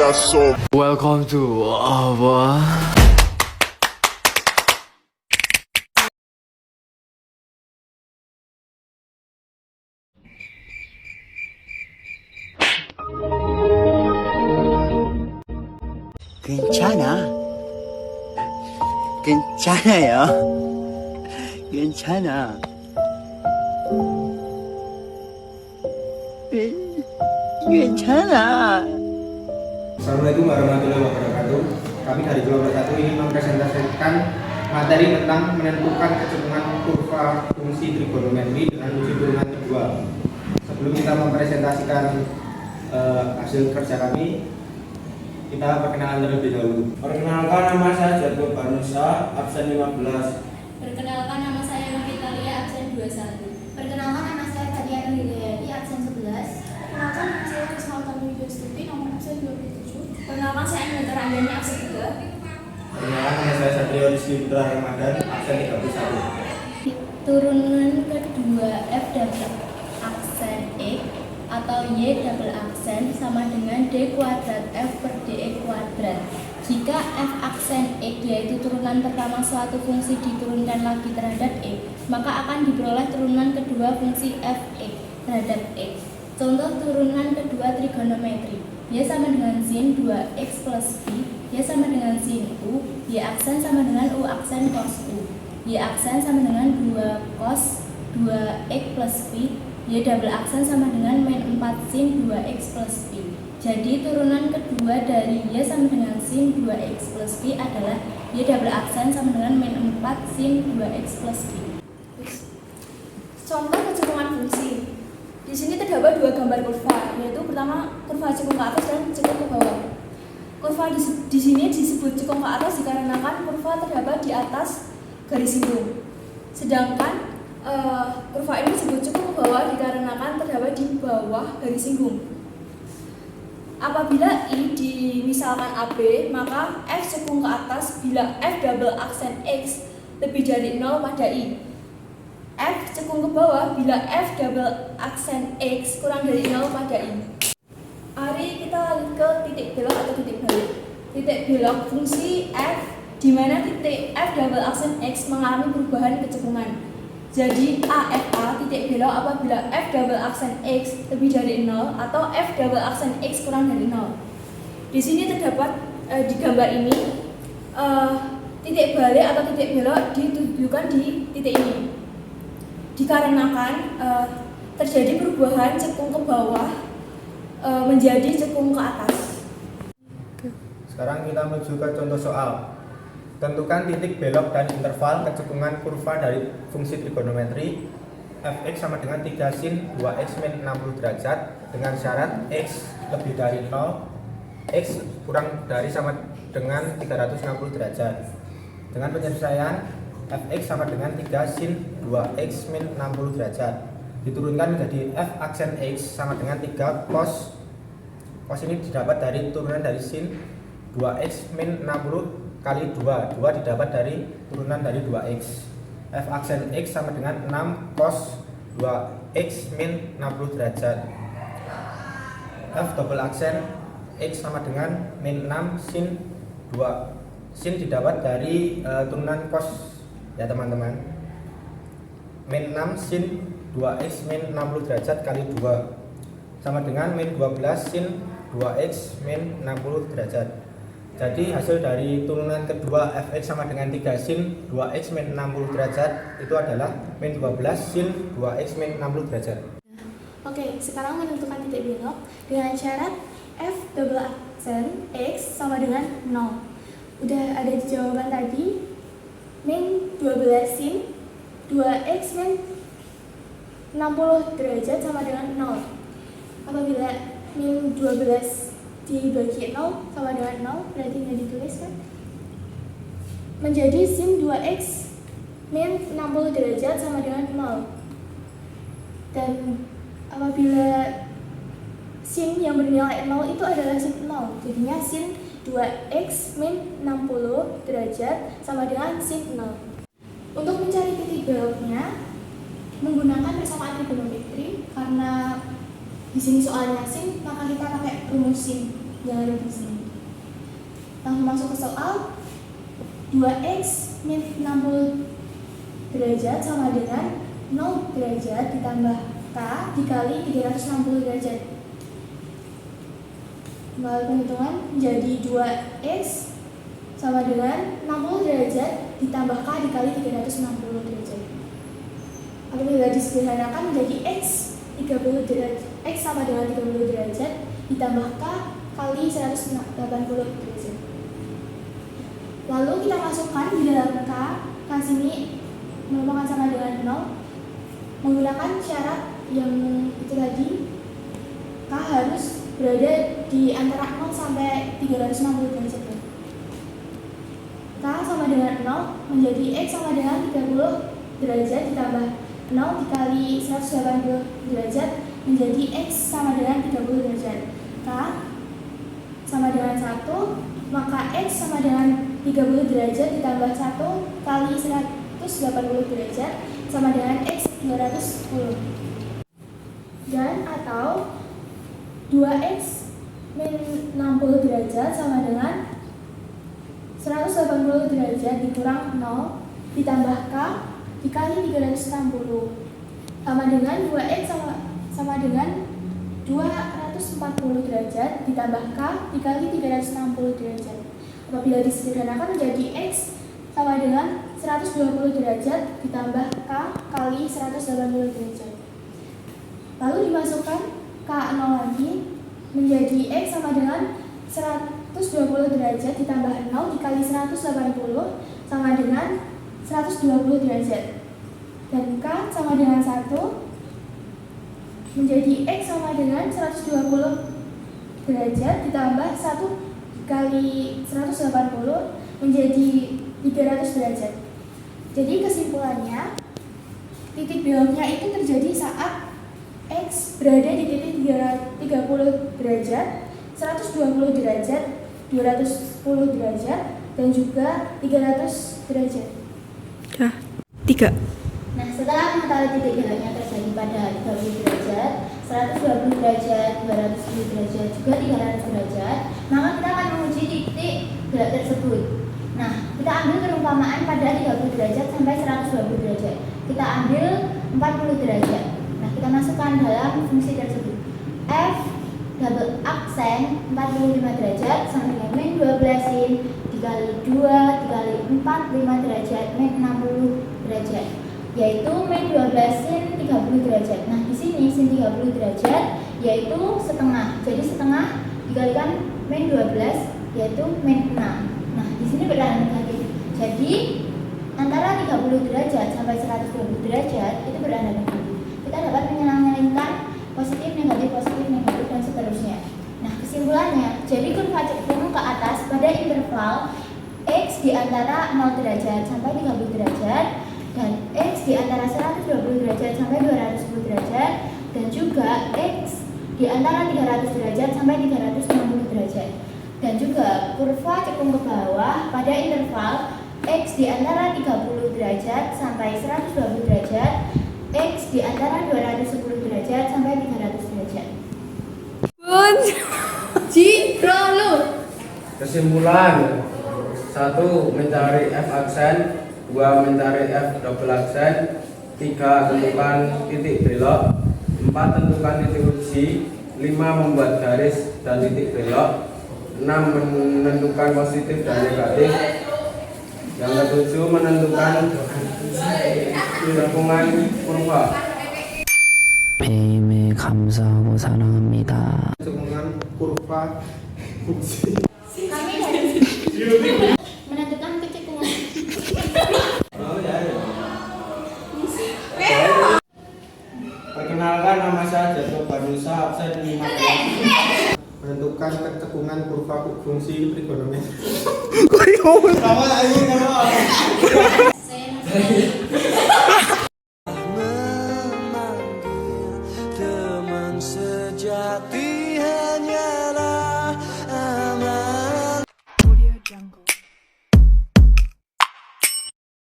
got so. Welcome to our 괜찮아. 괜찮아요. 괜찮아. 괜찮아. Assalamualaikum warahmatullahi wabarakatuh. Kami dari kelompok 1 ingin mempresentasikan materi tentang menentukan kecenderungan kurva fungsi trigonometri dengan uji turunan kedua. Sebelum kita mempresentasikan hasil kerja kami, kita perkenalan terlebih dahulu. Perkenalkan, nama saya Jatuh Banusa, absen 15. Perkenalkan, nama saya Novitalia, absen 21. Perkenalkan, nama saya Tatiana Hidayati, absen 11. Perkenalkan, nama saya Krisnawati Yustuti, nomor absen 27. Perkenalkan, saya Anita Randani, absen 3. Perkenalkan, nama saya Satrio Rizky Putra Ramadan, absen 31. Turunan kedua F double aksen X atau Y double aksen sama dengan D kuadrat F per DE kuadrat. Jika F aksen X yaitu turunan pertama suatu fungsi diturunkan lagi terhadap X, maka akan diperoleh turunan kedua fungsi Fx terhadap X. Contoh turunan kedua trigonometri, Y sama dengan sin 2x plus B, Y sama dengan sin U, Y aksen sama dengan U aksen cos U, Y aksen sama dengan 2 cos 2x plus B, Y double aksen sama dengan min 4 sin 2x plus B. Jadi turunan kedua dari Y sama dengan sin 2x plus B adalah Y double aksen sama dengan min 4 sin 2x plus B. Contoh kecenderungan fungsi. Di sini terdapat dua gambar kurva, yaitu pertama kurva cekung ke atas dan cekung ke bawah. Kurva di sini disebut cekung ke atas dikarenakan kurva terdapat di atas garis singgung. Sedangkan kurva ini disebut cekung ke bawah dikarenakan terdapat di bawah garis singgung. Apabila I dimisalkan AB, maka F cekung ke atas bila F double aksen X lebih dari 0 pada I. F cekung ke bawah bila F double aksen X kurang dari 0 pada I. Mari kita lanjut ke titik belok atau titik balik. Titik belok fungsi F di mana titik F double aksen X mengalami perubahan kecekungan. Jadi AFA titik belok apabila F double aksen X lebih dari 0 atau F double aksen X kurang dari 0. Di sini terdapat di gambar ini titik balik atau titik belok ditunjukkan di titik ini. Dikarenakan terjadi perubahan cekung ke bawah menjadi cekung ke atas. Sekarang kita menuju ke contoh soal. Tentukan titik belok dan interval kecekungan kurva dari fungsi trigonometri Fx sama dengan 3 sin 2x min 60 derajat dengan syarat x lebih dari 0, x kurang dari sama dengan 360 derajat. Dengan penyelesaian Fx sama dengan 3 sin 2x min 60 derajat diturunkan menjadi F aksen x sama dengan 3 cos. Cos ini didapat dari turunan dari sin 2x min 60 kali 2 didapat dari turunan dari 2x. F aksen x sama dengan 6 cos 2x min 60 derajat. F double aksen x sama dengan min 6 sin 2 sin didapat dari turunan cos ya teman-teman. Min 6 sin 2x min 60 derajat kali 2 sama dengan min 12 sin 2x min 60 derajat. Jadi hasil dari turunan kedua Fx sama dengan 3 sin 2x min 60 derajat itu adalah min 12 sin 2x min 60 derajat. Oke, sekarang menentukan titik belok dengan syarat F double aksen X sama dengan 0. Udah ada di jawaban tadi, min 12 sin 2x min 60 derajat sama dengan 0. Apabila min 12 dibagi 0 sama dengan 0, berarti nggak ditulis kan? Menjadi sin 2x min 60 derajat sama dengan 0. Dan apabila sin yang bernilai 0 itu adalah sin 0, jadinya sin 2x min 60 derajat sama dengan sin 0. Untuk mencari titik beloknya, menggunakan persamaan trigonometri, karena di sini soalnya sin, maka kita pakai rumus sin. yang ada di sini. Langsung masuk ke soal. 2x min 60 derajat sama dengan 0 derajat ditambah K dikali 360 derajat. Melalui penghitungan menjadi 2x sama dengan 60 derajat ditambah K dikali 360 derajat. Apabila disederhanakan menjadi x 30 derajat, x sama dengan 30 derajat ditambah K kali 180 derajat. Lalu kita masukkan di dalam K sini merupakan sama dengan 0 menggunakan syarat yang itu tadi. K harus berada di antara 0 sampai 360 derajat. K sama dengan 0 menjadi x sama dengan 30 derajat ditambah 0 dikali 180 derajat menjadi x sama dengan 30 derajat. K sama dengan 1, maka x sama dengan 30 derajat ditambah 1 kali 180 derajat sama dengan x 210. Dan atau 2x min 60 derajat sama dengan 180 derajat dikurang 0 ditambah K dikali 360 sama dengan 2x sama dengan 240 derajat ditambah K dikali 360 derajat. Apabila disederhanakan menjadi x sama dengan 120 derajat ditambah K kali 180 derajat. Lalu dimasukkan K0 lagi menjadi x sama dengan 120 derajat ditambah 0 dikali 180 sama dengan 120 derajat. Dan K sama dengan 1 menjadi x sama dengan 120 derajat ditambah 1 kali 180 menjadi 300 derajat. Jadi kesimpulannya, titik beloknya itu terjadi saat x berada di titik 30 derajat, 120 derajat, 210 derajat, dan juga 300 derajat. Ya, 3. Nah, setelah mengetahui titik beloknya terjadi pada 30 derajat, 120 derajat, 210 derajat, juga 300 derajat, maka kita akan menguji titik belok tersebut. Nah, kita ambil perumpamaan pada 30 derajat sampai 120 derajat. Kita ambil 40 derajat. Nah, kita masukkan dalam fungsi tersebut. F double aksen 45 derajat sama dengan min 12 sin dikali 2 dikali 4 5 derajat min 60 derajat, yaitu min 12 sin 30 derajat. Nah, di sini sin 30 derajat yaitu setengah. Jadi setengah dikalikan min 12 yaitu min 6. Nah, di sini berada negatif. Jadi antara 30 derajat sampai 120 derajat itu berada negatif. Kita dapat menyelangkan positif, negatif, dan seterusnya. Nah, kesimpulannya, jadi kurva cekung ke atas pada interval x di antara 0 derajat sampai 30 derajat dan x di antara 120 derajat sampai 210 derajat dan juga x di antara 300 derajat sampai 360 derajat. Dan juga kurva cekung ke bawah pada interval x di antara 30 derajat sampai 120 derajat, x di antara 210 derajat sampai 300 derajat. Kesimpulan: 1. Mencari f aksen, 2. Mencari f double aksen, 3. Tentukan titik belok, 4. Tentukan titik uji, 5. Membuat garis dan titik belok, 6. Menentukan positif dan negatif, yang ke-7 menentukan cekungan kurva. 매일매일 감사하고 사랑합니다. Cekungan kurva fungsi. Kami dari menentukan kecekungan. Perkenalkan, nama saya Jatuh Banusa, absen 15. Menentukan kecekungan kurva fungsi trigonometri. Kamu ayo, kamu. Saya